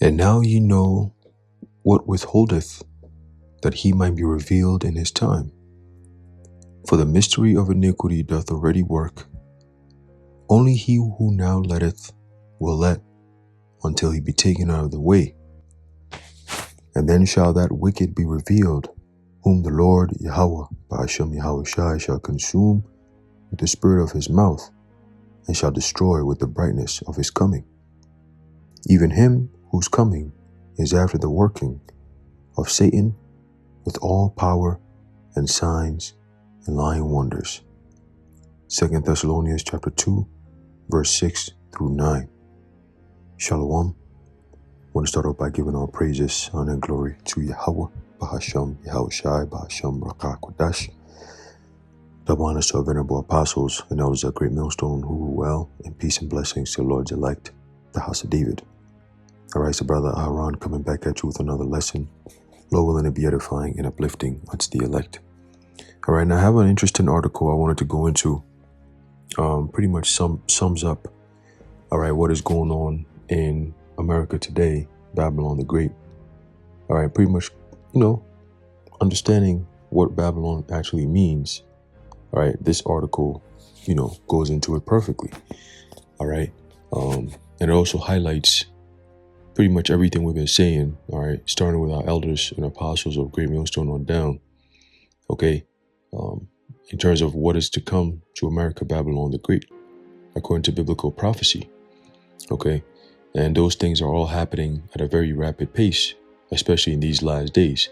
And now ye know what withholdeth, that he might be revealed in his time. For the mystery of iniquity doth already work. Only he who now letteth will let until he be taken out of the way. And then shall that wicked be revealed, whom the Lord Yahweh, Ba'ashem Yahweh Shai, shall consume with the spirit of his mouth, and shall destroy with the brightness of his coming. Even him whose coming is after the working of Satan with all power and signs and lying wonders. 2 Thessalonians chapter 2, verse 6 through 9. Shalom. I want to start off by giving all praises, honor, and glory to Yahweh, Bahasham, Yahweh Shai, Bahasham, Rakah, Kodash. Double honors to our venerable apostles and elders of Great Millstone who rule well, and peace and blessings to the Lord's elect, the house of David. All right, so Brother Aaron coming back at you with another lesson. Lord willing to be edifying and uplifting unto the elect. All right, now I have an interesting article I wanted to go into. Pretty much sums up, all right, what is going on in America today, Babylon the Great. All right, pretty much, understanding what Babylon actually means. All right, this article, goes into it perfectly. All right, and it also highlights pretty much everything we've been saying. All right, starting with our elders and apostles of Great Millstone on down. Okay, in terms of what is to come to America, Babylon the Great, according to biblical prophecy. Okay, and those things are all happening at a very rapid pace, especially in these last days.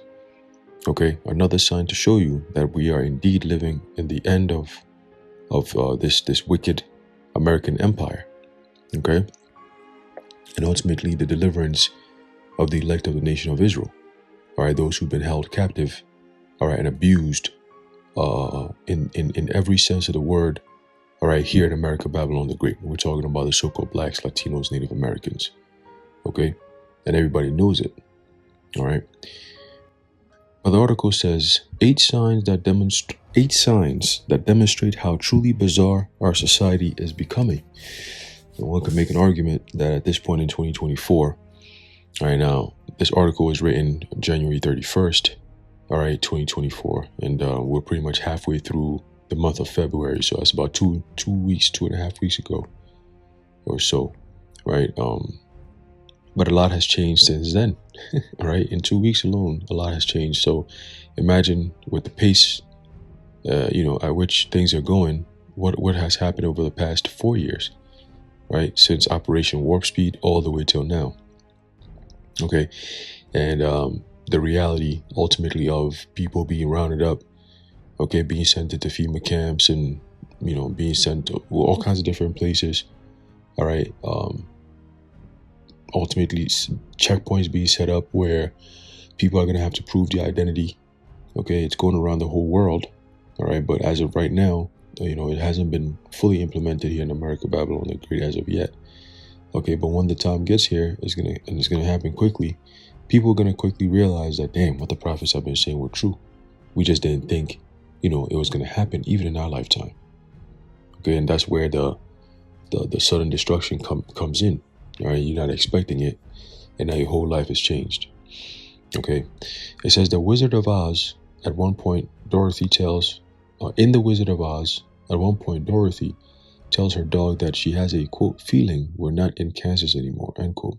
Okay, another sign to show you that we are indeed living in the end of this wicked American empire. Okay, and ultimately the deliverance of the elect of the nation of Israel. All right, those who've been held captive, all right, and abused in every sense of the word. All right, here in America, Babylon the Great. We're talking about the so-called blacks, Latinos, Native Americans. Okay, and everybody knows it. All right. But the article says 8 signs that demonstrate how truly bizarre our society is becoming. And one could make an argument that at this point in 2024, all right, now this article was written January 31st, all right, 2024, and we're pretty much halfway through the month of February, so that's about 2.5 weeks ago or so, right? But a lot has changed since then. All right, in 2 weeks alone, a lot has changed. So imagine with the pace, at which things are going, what has happened over the past 4 years, right? Since Operation Warp Speed all the way till now. Okay, and the reality ultimately of people being rounded up, okay, being sent to FEMA camps and, being sent to all kinds of different places. All right, ultimately checkpoints being set up where people are going to have to prove the identity. Okay, it's going around the whole world. All right, but as of right now, it hasn't been fully implemented here in America, Babylon the Great as of yet. Okay, but when the time gets here, it's gonna happen quickly. People are gonna quickly realize that, damn, what the prophets have been saying were true. We just didn't think, it was gonna happen even in our lifetime. Okay, and that's where the sudden destruction comes in. All right, you're not expecting it, and now your whole life has changed. Okay, it says the Wizard of Oz. At one point, Dorothy tells, in the Wizard of Oz, at one point Dorothy tells her dog that she has a, quote, feeling we're not in Kansas anymore, end quote.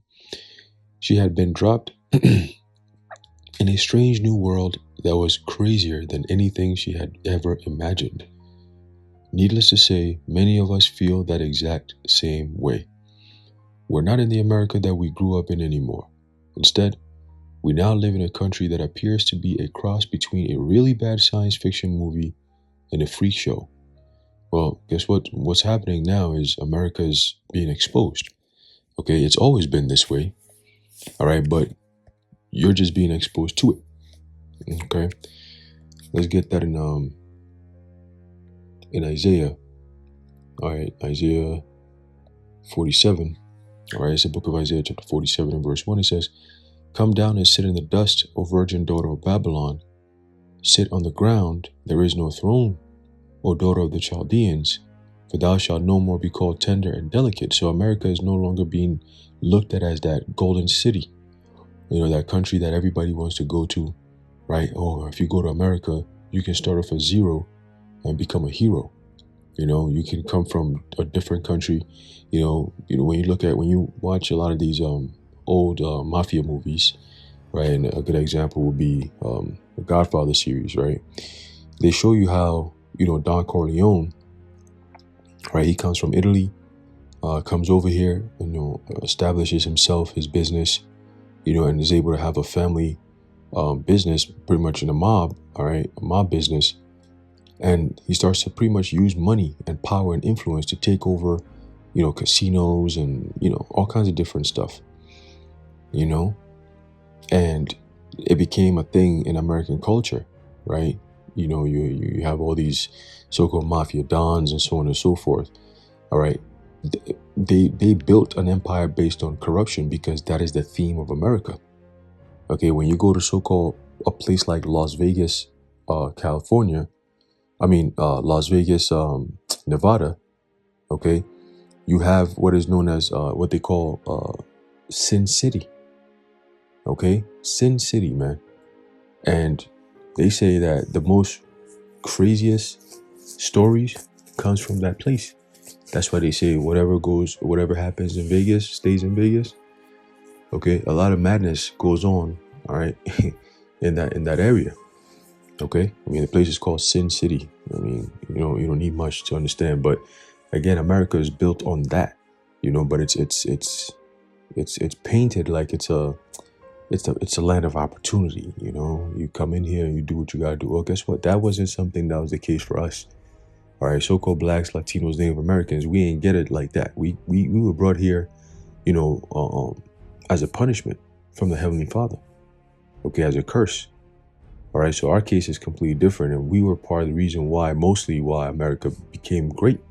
She had been dropped in a strange new world that was crazier than anything she had ever imagined. Needless to say, many of us feel that exact same way. We're not in the America that we grew up in anymore. Instead, we now live in a country that appears to be a cross between a really bad science fiction movie and a freak show. Well, guess what? What's happening now is America is being exposed. Okay, it's always been this way. All right, but you're just being exposed to it. Okay, let's get that in Isaiah. All right, Isaiah 47. All right, it's the book of Isaiah chapter 47 and verse 1. It says, "Come down and sit in the dust, O virgin daughter of Babylon. Sit on the ground, there is no throne, O daughter of the Chaldeans, for thou shalt no more be called tender and delicate." So America is no longer being looked at as that golden city. that country that everybody wants to go to, right? Or if you go to America, you can start off at zero and become a hero. You can come from a different country. When you watch a lot of these old mafia movies, right? And a good example would be the Godfather series, right? They show you how Don Corleone, right? He comes from Italy, comes over here, establishes himself, his business, and is able to have a family business, pretty much in a mob, all right, a mob business. And he starts to pretty much use money and power and influence to take over, casinos and, all kinds of different stuff, and it became a thing in American culture, right? You have all these so-called mafia dons and so on and so forth, all right? They built an empire based on corruption because that is the theme of America. Okay, when you go to so-called a place like Las Vegas, California, Las Vegas, Nevada, okay, you have what is known as what they call Sin City. Okay, Sin City, man. And they say that the most craziest stories comes from that place. That's why they say whatever happens in Vegas stays in Vegas. Okay, a lot of madness goes on, all right, in that area. Okay, the place is called Sin City. You don't need much to understand, but again, America is built on that, but it's painted like it's a land of opportunity. You come in here and you do what you gotta do. Well, guess what? That wasn't something that was the case for us. All right, so-called blacks, Latinos, Native Americans, we ain't get it like that. We were brought here, as a punishment from the Heavenly Father. Okay, as a curse. All right, so our case is completely different, and we were part of the reason mostly why America became great.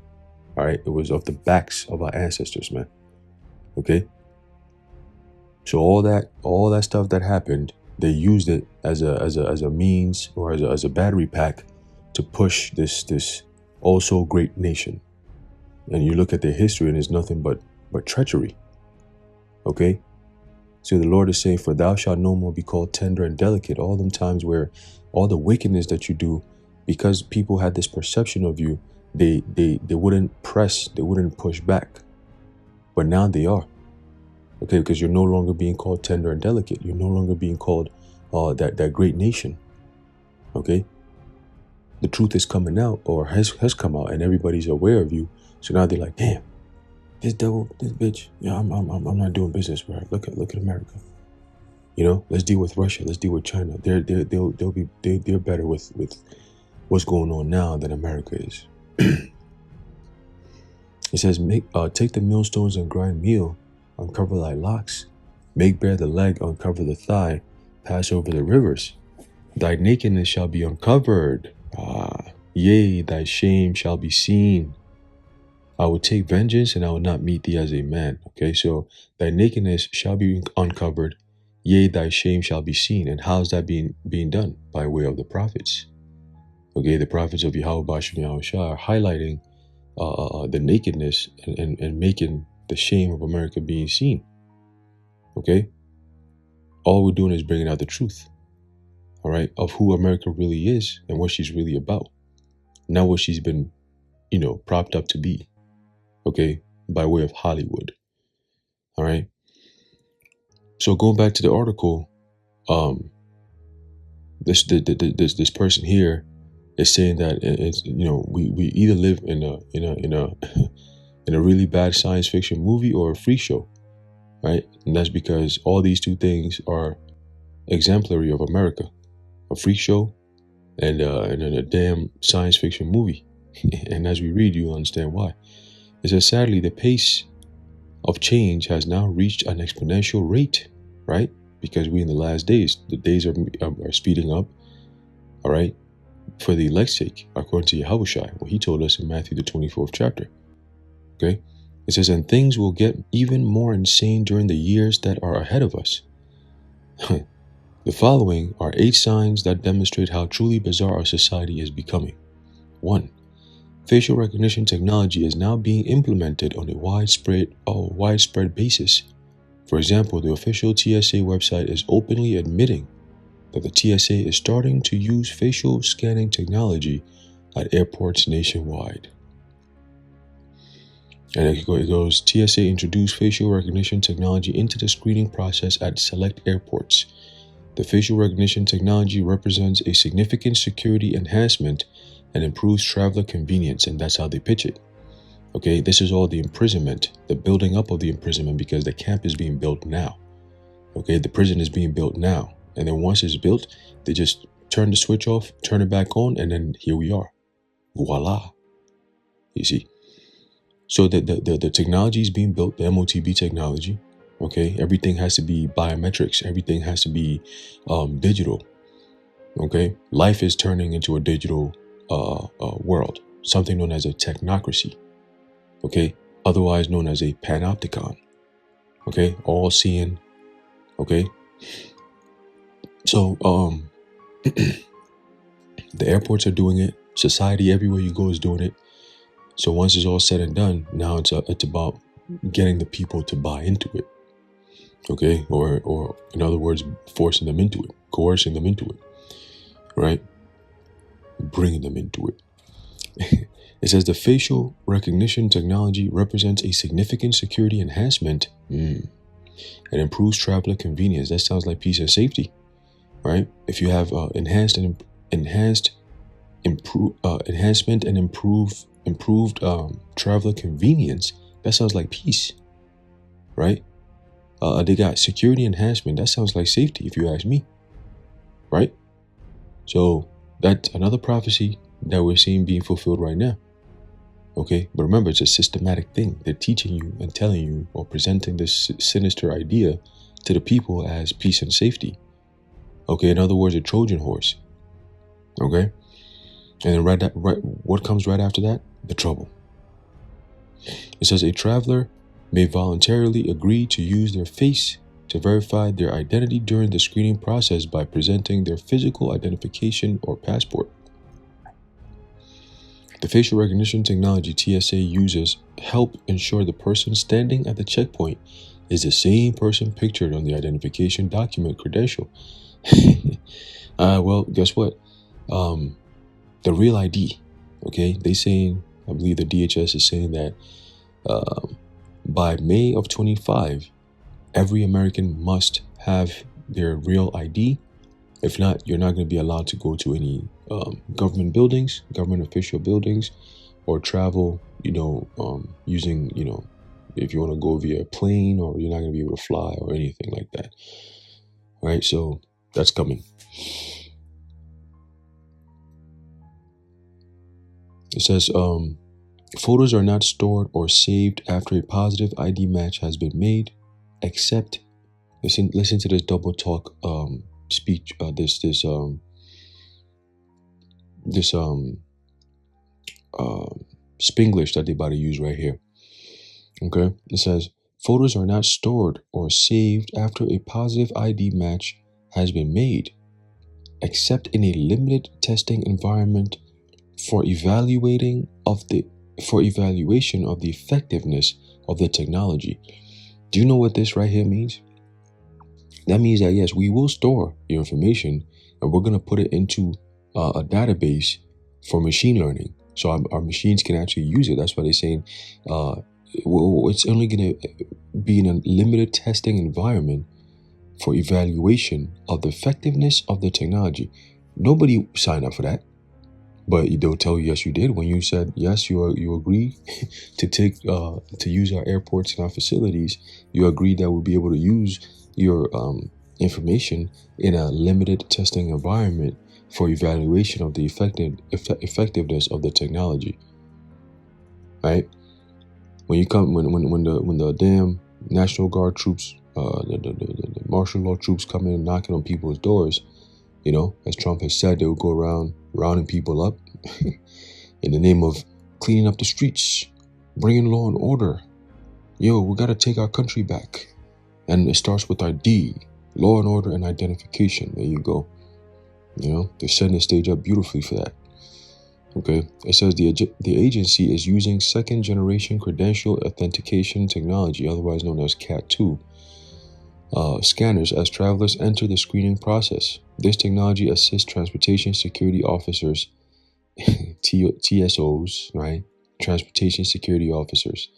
All right, it was off the backs of our ancestors, man. Okay, so all that stuff that happened, they used it as a means or as a battery pack to push this also great nation. And you look at their history, and it's nothing but treachery. Okay. So the Lord is saying, for thou shalt no more be called tender and delicate. All them times where all the wickedness that you do, because people had this perception of you, they wouldn't press, they wouldn't push back. But now they are. Okay, because you're no longer being called tender and delicate. You're no longer being called that great nation. Okay? The truth is coming out, or has come out, and everybody's aware of you. So now they're like, damn, this devil, this bitch, I'm not doing business with her. Look at America. Let's deal with Russia. Let's deal with China. They're better with what's going on now than America is. It says, take the millstones and grind meal, uncover thy locks, make bare the leg, uncover the thigh, pass over the rivers. Thy nakedness shall be uncovered. Yea, thy shame shall be seen. I will take vengeance, and I will not meet thee as a man. Okay, so thy nakedness shall be uncovered. Yea, thy shame shall be seen. And how's that being done? By way of the prophets. Okay, the prophets of Yahweh Bashem Yahushua are highlighting the nakedness and making the shame of America being seen. Okay, all we're doing is bringing out the truth. All right, of who America really is and what she's really about, not what she's been, propped up to be. Okay, by way of Hollywood. All right. So going back to the article, this person here is saying that it's we either live in a really bad science fiction movie or a freak show, right? And that's because all these two things are exemplary of America: a freak show and a damn science fiction movie. And as we read, you'll understand why. It says, sadly, the pace of change has now reached an exponential rate, right? Because we're in the last days. The days are speeding up, all right, for the elect's sake, according to Yahushua, what he told us in Matthew, the 24th chapter. Okay? It says, and things will get even more insane during the years that are ahead of us. The following are 8 signs that demonstrate how truly bizarre our society is becoming. 1. Facial recognition technology is now being implemented on a widespread basis For example, the official TSA website is openly admitting that the TSA is starting to use facial scanning technology at airports nationwide. And it goes, TSA introduced facial recognition technology into the screening process at select airports. The facial recognition technology represents a significant security enhancement and improves traveler convenience, and that's how they pitch it. Okay, this is all the imprisonment, the building up of the imprisonment, because the camp is being built now. Okay, the prison is being built now. And then once it's built, they just turn the switch off, turn it back on, and then here we are. Voila. You see? So the technology is being built, the MOTB technology. Okay, everything has to be biometrics. Everything has to be digital. Okay, life is turning into a digital world, something known as a technocracy. Okay, otherwise known as a panopticon. Okay, all seeing. Okay, so the airports are doing it. Society everywhere you go is doing it. So once it's all said and done, now it's about getting the people to buy into it. Okay, or in other words, forcing them into it, coercing them into it, right? Bringing them into it. It says the facial recognition technology represents a significant security enhancement and improves traveler convenience. That sounds like peace and safety, right? If you have enhancement and improved traveler convenience, that sounds like peace, right? They got security enhancement. That sounds like safety, if you ask me, right? So that's another prophecy that we're seeing being fulfilled right now. Okay, but remember, it's a systematic thing. They're teaching you and telling you or presenting this sinister idea to the people as peace and safety. Okay, in other words, a Trojan horse. Okay, and then what comes right after that? The trouble. It says a traveler may voluntarily agree to use their face to verify their identity during the screening process by presenting their physical identification or passport. The facial recognition technology TSA uses help ensure the person standing at the checkpoint is the same person pictured on the identification document credential. Well, guess what? The real ID, okay? They saying, I believe the DHS is saying that by May of 25, every American must have their real ID. If not, you're not going to be allowed to go to any government buildings, government official buildings, or travel, using, if you want to go via plane, or you're not going to be able to fly or anything like that. All right, so that's coming. It says, photos are not stored or saved after a positive ID match has been made, except, listen to this double talk speech, this Spanglish that they about to use right here. Okay, it says photos are not stored or saved after a positive ID match has been made, except in a limited testing environment for evaluation of the effectiveness of the technology. Do you know what this right here means? That means that yes, we will store your information and we're going to put it into a database for machine learning, so our machines can actually use it. That's why they're saying it's only going to be in a limited testing environment for evaluation of the effectiveness of the technology. Nobody signed up for that, but they'll tell you yes, you did. When you said yes, you agree to use our airports and our facilities. You agreed that we'll be able to use your information in a limited testing environment for evaluation of the effectiveness of the technology. Right? When the damn National Guard troops, the martial law troops come in and knocking on people's doors, as Trump has said, they will go around rounding people up in the name of cleaning up the streets, bringing law and order. Yo, we got to take our country back. And it starts with our D, law and order and identification. There you go. They're setting the stage up beautifully for that. Okay, it says the agency is using second generation credential authentication technology, otherwise known as CAT2, scanners as travelers enter the screening process. This technology assists transportation security officers, TSOs, right? Transportation security officers,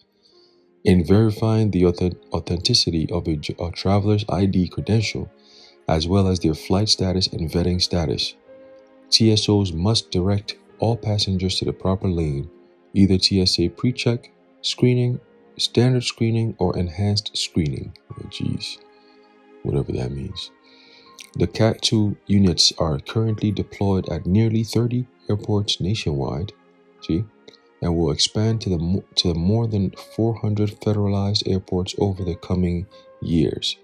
in verifying the authenticity of a traveler's ID credential, as well as their flight status and vetting status. TSOs must direct all passengers to the proper lane, either TSA pre-check, screening, standard screening, or enhanced screening. Oh, geez, whatever that means. The CAT 2 units are currently deployed at nearly 30 airports nationwide, and will expand to the more than 400 federalized airports over the coming years.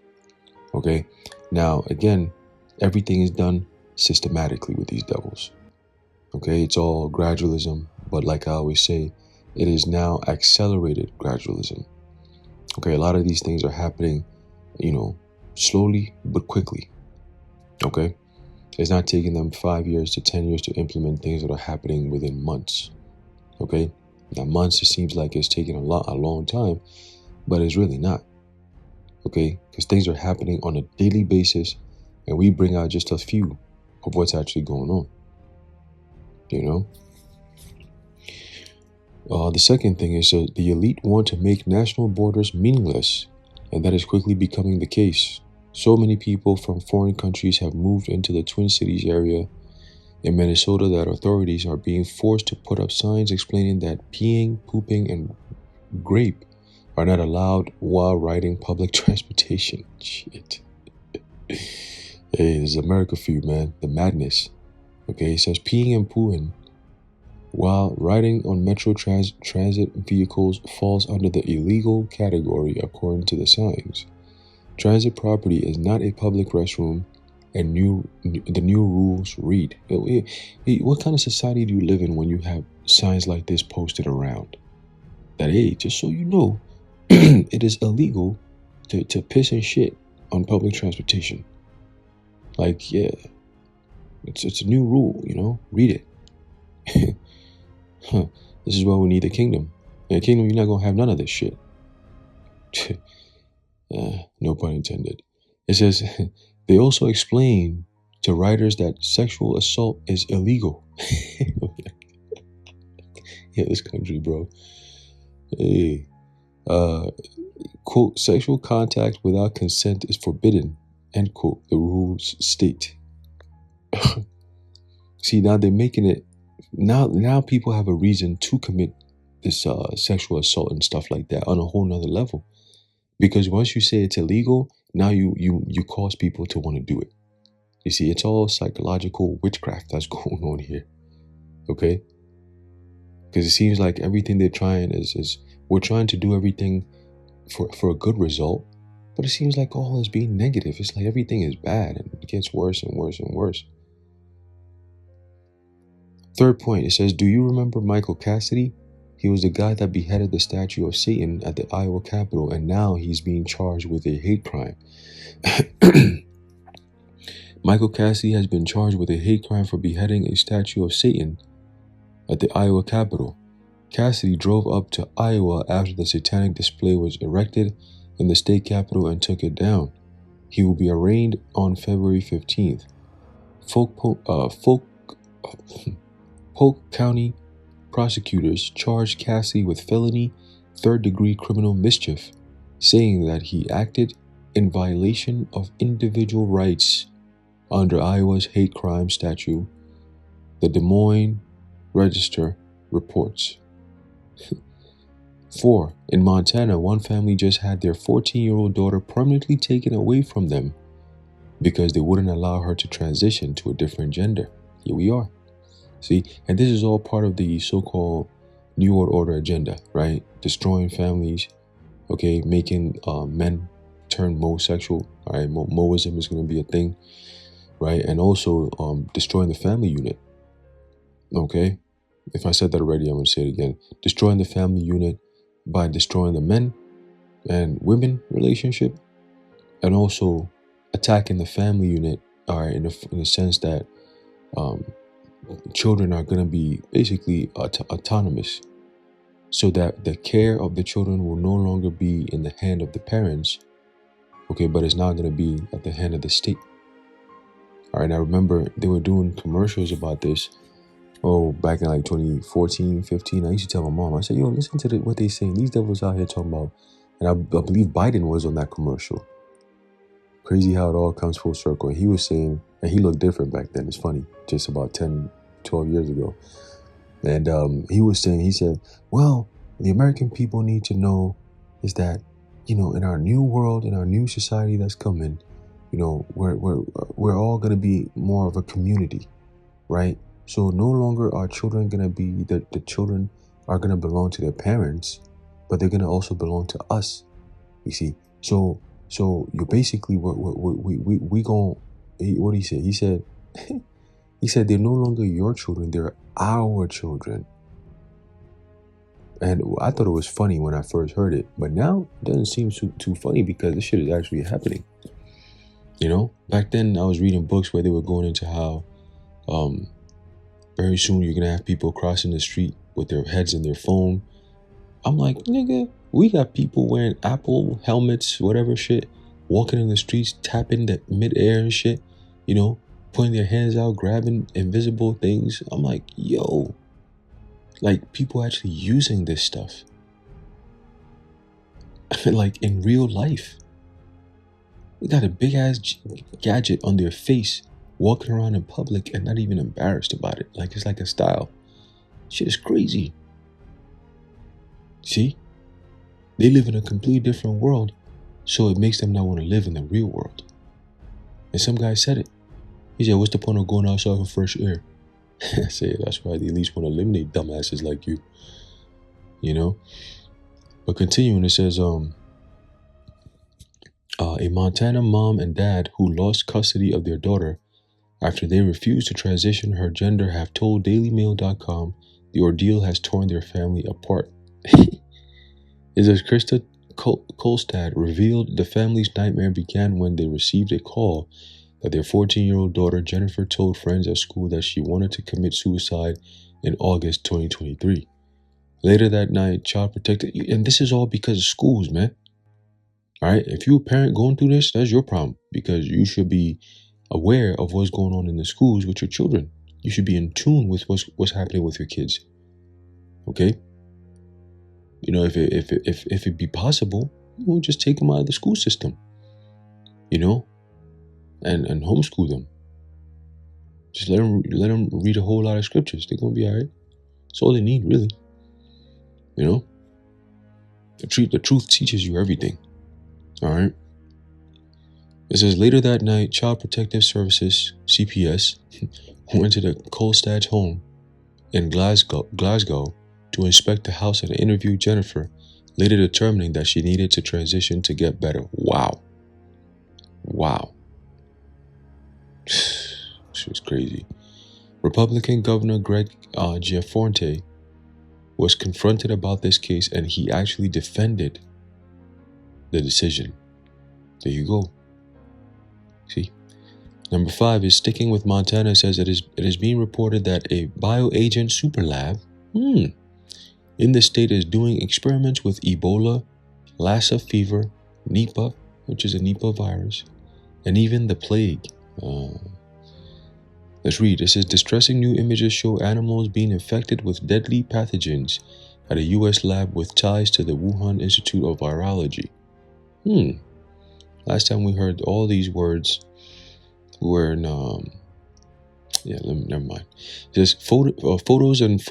Okay, now again, everything is done systematically with these devils. Okay, it's all gradualism, but like I always say, it is now accelerated gradualism. Okay, a lot of these things are happening, slowly but quickly. Okay, it's not taking them 5 years to 10 years to implement things that are happening within months. Okay, now months, it seems like it's taking a long time, but it's really not. Okay, because things are happening on a daily basis, and we bring out just a few of what's actually going on. The second thing is the elite want to make national borders meaningless, and that is quickly becoming the case. So many people from foreign countries have moved into the Twin Cities area in Minnesota that authorities are being forced to put up signs explaining that peeing, pooping, and grape are not allowed while riding public transportation. Shit. Hey, this is America for you, man. The madness. Okay, it says peeing and pooing while riding on metro transit vehicles falls under the illegal category according to the signs. Transit property is not a public restroom, and the new rules read. What kind of society do you live in when you have signs like this posted around? That, hey, just so you know, it is illegal to piss and shit on public transportation. Like, yeah, it's a new rule, read it. This is why we need the kingdom. In the kingdom, you're not going to have none of this shit. No pun intended. It says, they also explain to riders that sexual assault is illegal. Yeah, this country, bro. Hey, quote, sexual contact without consent is forbidden, end quote, the rules state. See, now they're making it, now people have a reason to commit this sexual assault and stuff like that on a whole nother level. Because once you say it's illegal, now you cause people to want to do it. You see, it's all psychological witchcraft that's going on here. Okay? Because it seems like everything they're trying is we're trying to do everything for a good result, but it seems like all is being negative. It's like everything is bad and it gets worse and worse and worse. Third point, it says, do you remember Michael Cassidy? He was the guy that beheaded the statue of Satan at the Iowa Capitol, and now he's being charged with a hate crime. Michael Cassidy has been charged with a hate crime for beheading a statue of Satan at the Iowa Capitol. Cassidy drove up to Iowa after the satanic display was erected in the state capitol and took it down. He will be arraigned on February 15th. Polk County prosecutors charged Cassidy with felony third-degree criminal mischief, saying that he acted in violation of individual rights under Iowa's hate crime statute, the Des Moines Register reports. 4. In Montana, one family just had their 14-year-old daughter permanently taken away from them because they wouldn't allow her to transition to a different gender. Here we are. See, and this is all part of the so-called New World Order agenda, right? Destroying families, okay, making men turn homosexual, all right? Moism is going to be a thing, right? And also destroying the family unit, okay? If I said that already, I'm going to say it again. Destroying the family unit by destroying the men and women relationship, and also attacking the family unit, all right, in a sense that children are going to be basically autonomous, so that the care of the children will no longer be in the hand of the parents, Okay, but it's not going to be at the hand of the state. All right, I remember they were doing commercials about this. Oh, back in like 2014, 15, I used to tell my mom, I said, yo, listen to what they saying. These devils out here talking about, and I believe Biden was on that commercial. Crazy how it all comes full circle. And he was saying, and he looked different back then. It's funny, just about 10, 12 years ago. And he was saying, he said, well, the American people need to know is that, in our new world, in our new society that's coming, we're all going to be more of a community, right? So no longer are children going to be, the children are going to belong to their parents, but they're going to also belong to us, you see. So you're basically, we going, what did he say? He said, he said, they're no longer your children, they're our children. And I thought it was funny when I first heard it, but now it doesn't seem too funny because this shit is actually happening. Back then I was reading books where they were going into how very soon you're gonna have people crossing the street with their heads in their phone. I'm like, nigga, we got people wearing Apple helmets, whatever shit, walking in the streets, tapping the midair and shit, putting their hands out, grabbing invisible things. I'm like, yo, like people actually using this stuff. Like in real life. They got a big ass gadget on their face, walking around in public and not even embarrassed about it. Like it's like a style. Shit is crazy. See? They live in a completely different world, so it makes them not want to live in the real world. And some guy said it. He said, what's the point of going outside for fresh air? I say, that's why they at least want to eliminate dumbasses like you. But continuing, it says, a Montana mom and dad who lost custody of their daughter after they refused to transition her gender have told DailyMail.com the ordeal has torn their family apart. It says Krista Kolstad revealed the family's nightmare began when they received a call that their 14-year-old daughter Jennifer told friends at school that she wanted to commit suicide in August 2023. Later that night, Child Protective, and this is all because of schools, man. All right, if you're a parent going through this, that's your problem because you should be aware of what's going on in the schools with your children. You should be in tune with what's happening with your kids. Okay, if it be possible, we'll just take them out of the school system. And homeschool them. Just let them read a whole lot of scriptures. They're gonna be all right. That's all they need, really. The truth teaches you everything. All right. It says later that night, Child Protective Services (CPS) went to the Kolstad's home in Glasgow to inspect the house and interview Jennifer, later determining that she needed to transition to get better. Wow. This was crazy. Republican Governor Greg Gianforte was confronted about this case, and he actually defended the decision. There you go. See? Number 5 is sticking with Montana. Says it is being reported that a bioagent super lab in the state is doing experiments with Ebola, Lassa fever, Nipah, which is a Nipah virus, and even the plague. Let's read. It says distressing new images show animals being infected with deadly pathogens at a U.S. lab with ties to the Wuhan Institute of Virology. Last time we heard all these words were in never mind. It says photos and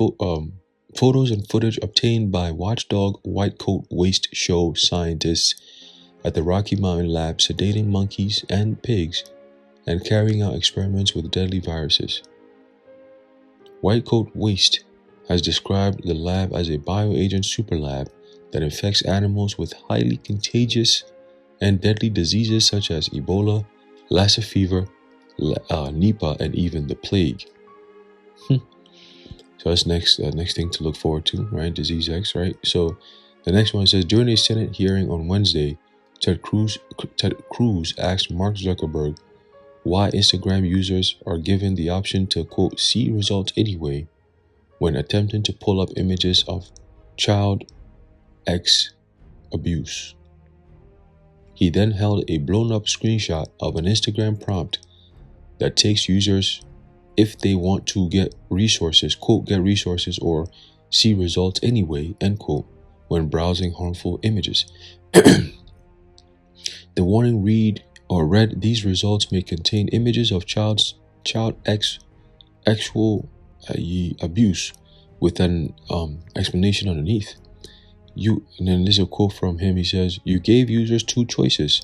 footage obtained by Watchdog White Coat Waste show scientists at the Rocky Mountain lab sedating monkeys and pigs and carrying out experiments with deadly viruses. White Coat Waste has described the lab as a bioagent super lab that infects animals with highly contagious and deadly diseases such as Ebola, Lassa fever, Nipah, and even the plague. So that's next thing to look forward to, right? Disease X, right? So the next one says during a Senate hearing on Wednesday, Ted Cruz asked Mark Zuckerberg why Instagram users are given the option to, quote, see results anyway when attempting to pull up images of child X abuse. He then held a blown-up screenshot of an Instagram prompt that takes users if they want to get resources, quote, get resources or see results anyway, end quote, when browsing harmful images. The warning read, these results may contain images of child actual abuse, with an explanation underneath. And then there's a quote from him. He says, "You gave users two choices: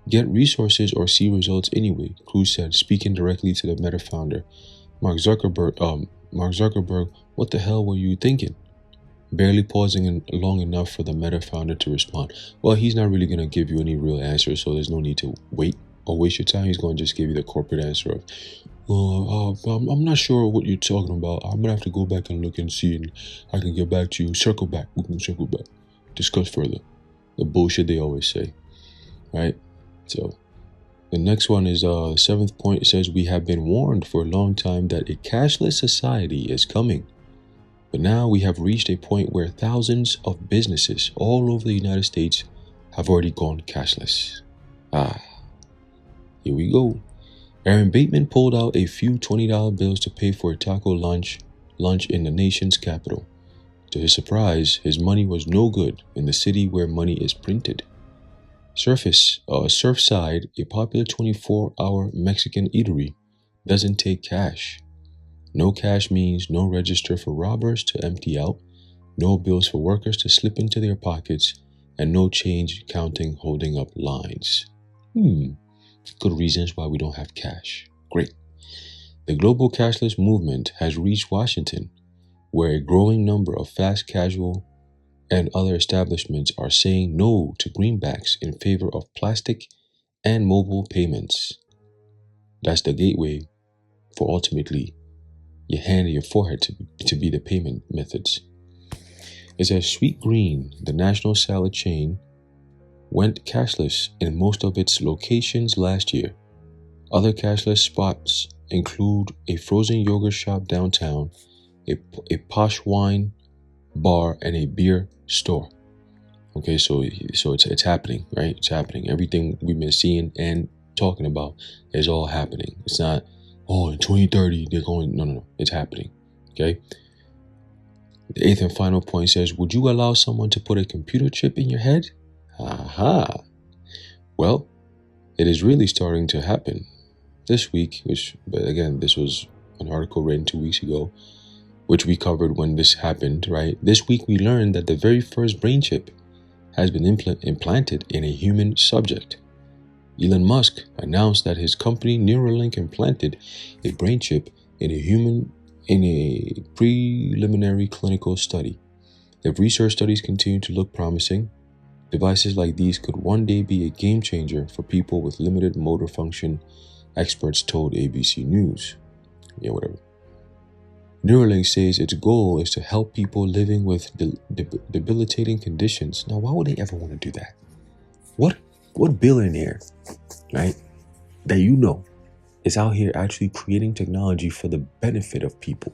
get resources or see results anyway," Cruz said, speaking directly to the Meta founder. Mark Zuckerberg, what the hell were you thinking? Barely pausing long enough for the Meta founder to respond. Well, he's not really going to give you any real answer, so there's no need to wait or waste your time. He's going to just give you the corporate answer of, I'm not sure what you're talking about. I'm going to have to go back and look and see, and I can get back to you. Circle back. We can circle back. Discuss further. The bullshit they always say. Right? So, the next one is seventh point. It says, we have been warned for a long time that a cashless society is coming. But now we have reached a point where thousands of businesses all over the United States have already gone cashless. Here we go. Aaron Bateman pulled out a few $20 bills to pay for a taco lunch in the nation's capital. To his surprise, his money was no good in the city where money is printed. Surfside, a popular 24-hour Mexican eatery, doesn't take cash. No cash means no register for robbers to empty out, no bills for workers to slip into their pockets, and no change counting holding up lines. Good reasons why we don't have cash. Great. The global cashless movement has reached Washington, where a growing number of fast casual and other establishments are saying no to greenbacks in favor of plastic and mobile payments. That's the gateway for ultimately your hand and your forehead to be the payment methods. It says Sweet Green, the national salad chain, went cashless in most of its locations last year. Other cashless spots include a frozen yogurt shop downtown, a posh wine bar, and a beer store. Okay, so it's happening, right? It's happening. Everything we've been seeing and talking about is all happening. It's not, in 2030 they're going. No. It's happening. Okay. The eighth and final point says, would you allow someone to put a computer chip in your head? Well, it is really starting to happen this week, but again, this was an article written 2 weeks ago, which we covered when this happened, right? This week we learned that the very first brain chip has been implanted in a human subject. Elon Musk announced that his company Neuralink implanted a brain chip in a human in a preliminary clinical study. If research studies continue to look promising, devices like these could one day be a game changer for people with limited motor function, experts told ABC News. Whatever. Neuralink says its goal is to help people living with debilitating conditions. Now, why would they ever want to do that? What billionaire, right, that you know is out here actually creating technology for the benefit of people,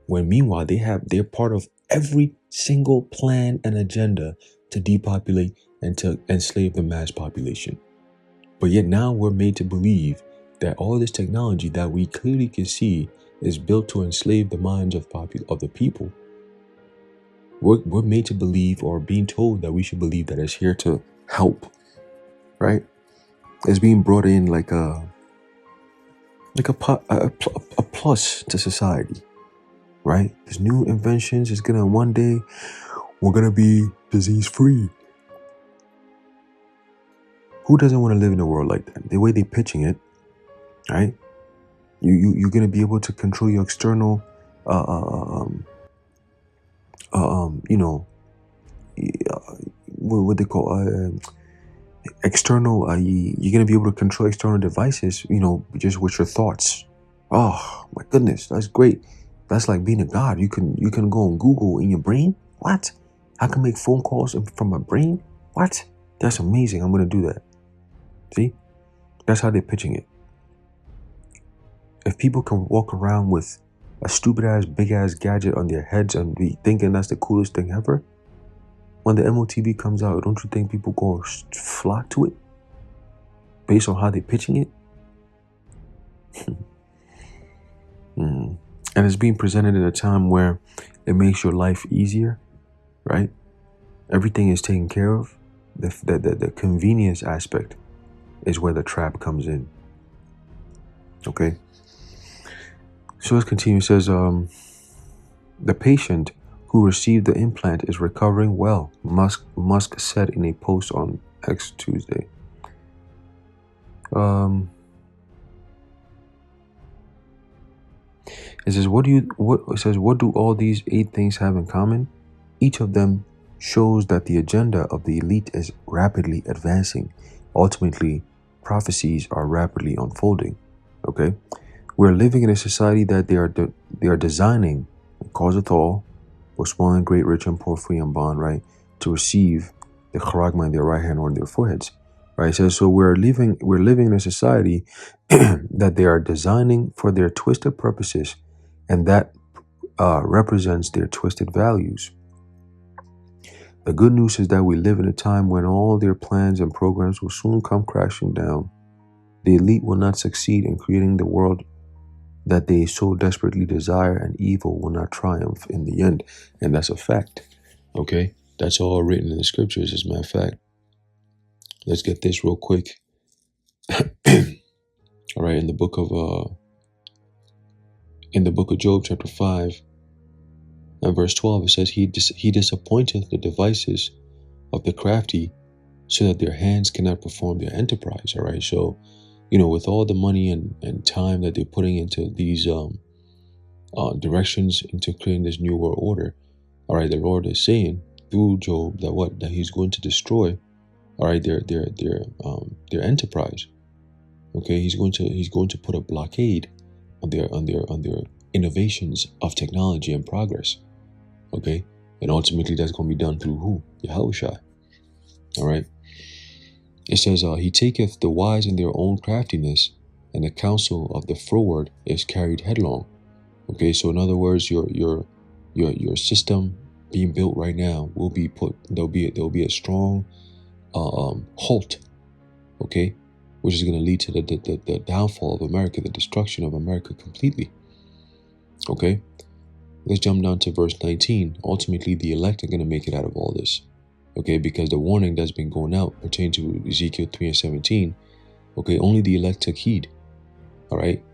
when meanwhile they're part of every single plan and agenda to depopulate and to enslave the mass population? But yet now we're made to believe that all this technology that we clearly can see is built to enslave the minds of the people. We're made to believe, or being told that we should believe, that it's here to help, right? It's being brought in like a plus to society, right? There's new inventions. It's gonna one day we're gonna be disease free. Who doesn't want to live in a world like that? The way they're pitching it, right? You're gonna be able to control your external, what they call external. You're gonna be able to control external devices, just with your thoughts. Oh my goodness, that's great. That's like being a god. You can go on Google in your brain. What? I can make phone calls from my brain. What? That's amazing. I'm gonna do that. See, that's how they're pitching it. If people can walk around with a stupid ass, big ass gadget on their heads and be thinking that's the coolest thing ever, when the MOTV comes out, don't you think people go flock to it based on how they're pitching it? And it's being presented at a time where it makes your life easier, right? Everything is taken care of. The convenience aspect is where the trap comes in. Okay. So let's continue. It says, the patient who received the implant is recovering well, Musk said in a post on X Tuesday. It says, what do all these 8 things have in common? Each of them shows that the agenda of the elite is rapidly advancing. Ultimately, prophecies are rapidly unfolding. Okay, we're living in a society that they are designing, causeth all, both small and great, rich and poor, free and bond, right, to receive the charagma in their right hand or in their foreheads. Right, it says, so we're living in a society that they are designing for their twisted purposes, and that represents their twisted values. The good news is that we live in a time when all their plans and programs will soon come crashing down. The elite will not succeed in creating the world that they so desperately desire, and evil will not triumph in the end. And that's a fact. Okay? That's all written in the scriptures, as a matter of fact. Let's get this real quick. All right, in the book of Job, chapter 5, and verse 12, it says, He disappointeth the devices of the crafty, so that their hands cannot perform their enterprise. All right, so, with all the money and time that they're putting into these directions into creating this new world order, all right, the Lord is saying through Job that He's going to destroy, all right, their enterprise. Okay, He's going to put a blockade on their innovations of technology and progress. Okay, and ultimately that's going to be done through who? Yahushua. All right. It says, He taketh the wise in their own craftiness, and the counsel of the froward is carried headlong. Okay, so in other words, your system being built right now will be there'll be a strong halt. Okay, which is going to lead to the downfall of America, the destruction of America completely. Okay, let's jump down to verse 19. Ultimately, the elect are going to make it out of all this. Okay, because the warning that's been going out pertaining to Ezekiel 3 and 17, okay, only the elect took heed. All right,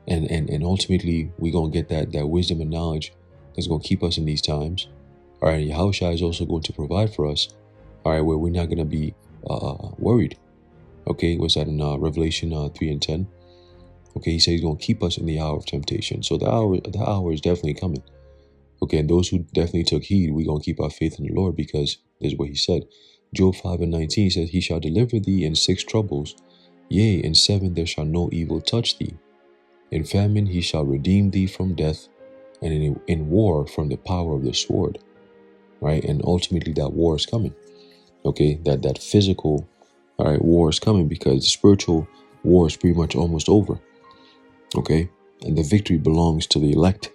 and ultimately we're going to get that wisdom and knowledge that's going to keep us in these times. All right, Yahushua is also going to provide for us. All right, where we're not going to be worried. Okay, what's that in Revelation 3 and 10? Okay, He said He's going to keep us in the hour of temptation. So the hour is definitely coming. Okay, and those who definitely took heed, we're going to keep our faith in the Lord, because this is what He said. Job 5 and 19 says, He shall deliver thee in 6 troubles. Yea, in 7 there shall no evil touch thee. In famine He shall redeem thee from death, and in war from the power of the sword. Right? And ultimately that war is coming. Okay, that physical, all right, war is coming, because the spiritual war is pretty much almost over. Okay, and the victory belongs to the elect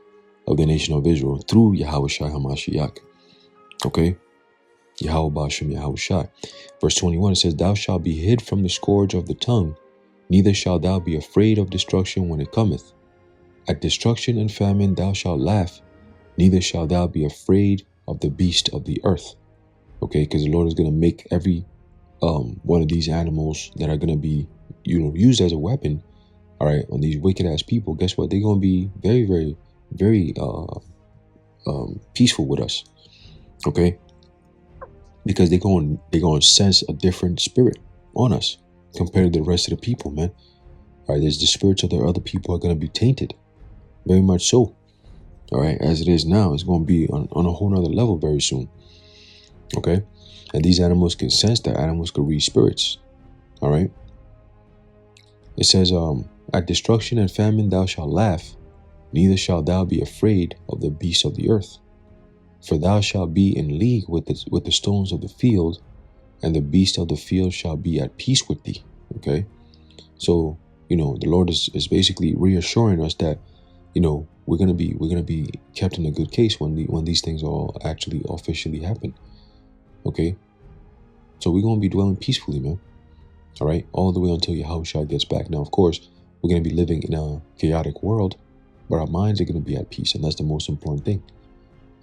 of the nation of Israel through Yahushua HaMashiach. Okay, Yahweh Bashem Yahushua. Verse 21, it says, Thou shalt be hid from the scourge of the tongue, neither shalt thou be afraid of destruction when it cometh. At destruction and famine thou shalt laugh, neither shalt thou be afraid of the beast of the earth. Okay, because the Lord is going to make every one of these animals that are going to be used as a weapon, all right, on these wicked ass people. Guess what? They're going to be very, very, very peaceful with us. Okay, because they're going to sense a different spirit on us compared to the rest of the people, man. All right, there's the spirits of the other people are going to be tainted, very much so. All right, as it is now, it's going to be on a whole nother level very soon. Okay, and these animals can sense that. Animals can read spirits. All right, it says, at destruction and famine thou shalt laugh, neither shalt thou be afraid of the beasts of the earth. For thou shalt be in league with the stones of the field, and the beast of the field shall be at peace with thee. Okay, so the Lord is basically reassuring us that we're gonna be kept in a good case when these things all actually officially happen. Okay? So we're going to be dwelling peacefully, man. All right? All the way until Yahushua gets back. Now, of course, we're going to be living in a chaotic world, but our minds are going to be at peace. And that's the most important thing.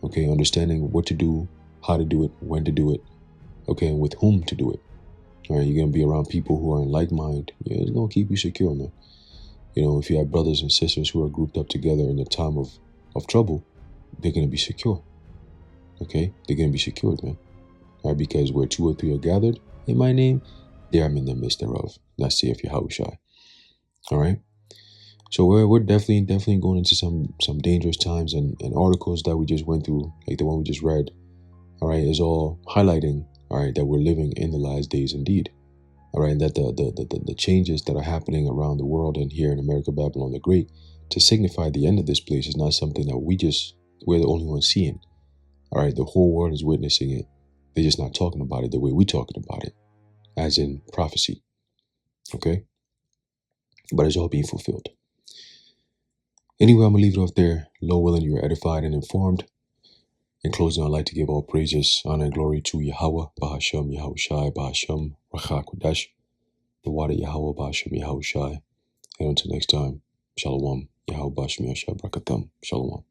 Okay? Understanding what to do, how to do it, when to do it. Okay? And with whom to do it. All right? You're going to be around people who are in like mind. Yeah, it's going to keep you secure, man. You know, if you have brothers and sisters who are grouped up together in a time of trouble, they're going to be secure. Okay? They're going to be secured, man. All right? Because where 2 or 3 are gathered in my name, there I'm in the midst thereof. That's the if Yahushua. All right? So we're definitely going into some dangerous times, and articles that we just went through, like the one we just read, all right, is all highlighting, all right, that we're living in the last days indeed. All right, and that the changes that are happening around the world and here in America, Babylon the Great, to signify the end of this place is not something that we're the only ones seeing. All right, the whole world is witnessing it. They're just not talking about it the way we're talking about it, as in prophecy. Okay? But it's all being fulfilled. Anyway, I'm going to leave it off there. Lord willing, you are edified and informed. In closing, I'd like to give all praises, honor, and glory to Yahweh, Bahashem, Yahushai, Bahashem, Rachak Kodesh, the water Yahweh, Bahashem, Yahushai. And until next time, Shalom, Yahweh, Bahashem, Yahshua, Brakatam, Shalom.